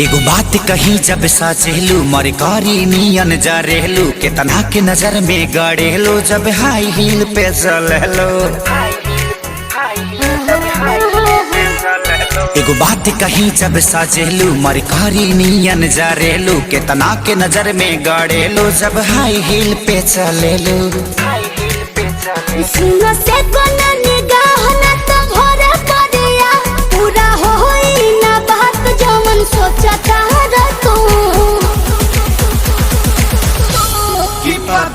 एगो बात कही जब साचेलू मरे कारी नियन जरेलू के तना के नजर में गड़ेलू जब हाई हील पे चलेलू। एगो बात कही जब साचेलू मरे कारी नियन जरेलू के तना के नजर में गड़ेलू जब हाई हील पे चलेलू।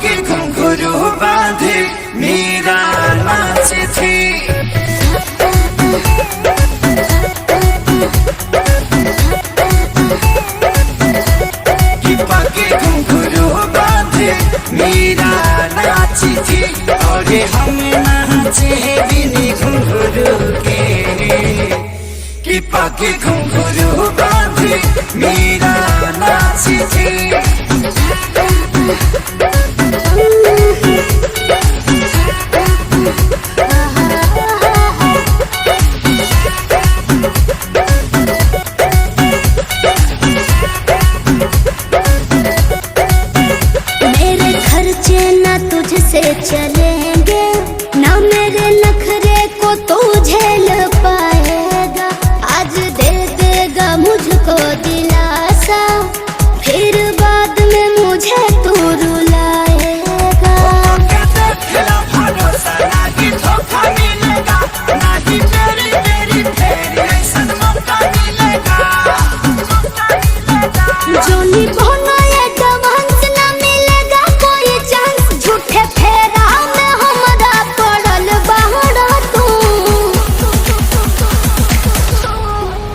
के घुंघरू बांधे मेरा नाचे थे के घुंघरू बांधे मेरा नाची थी और हम नाचे बिनी घुंघरू के पाके घुंघरू बांधे मेरा नाची थी। मेरे खर्चे ना तुझसे चलेंगे ना मेरे नखरे को तू झेल पाएगा। आज दे देगा मुझको दिलासा फिर बाद में मुझे तू रुलाएगा। जोनी बोना ये डबांस ना मिलेगा कोई चांस झूठे फेरा में हमरा पड़ल बाहर तू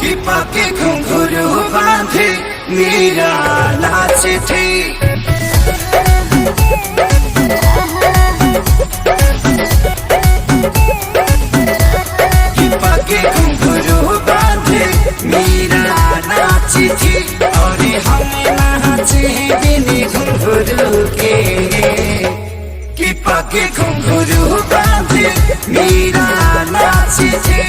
कि पाके घुंघरू बांधे मेरा नाचे थे कि पाके घुंघरू बांधे मेरा नाची थी और हम नाचे बिनी घुंघरू के कि पाके घुंघरू बांधे मेरा नाची थी।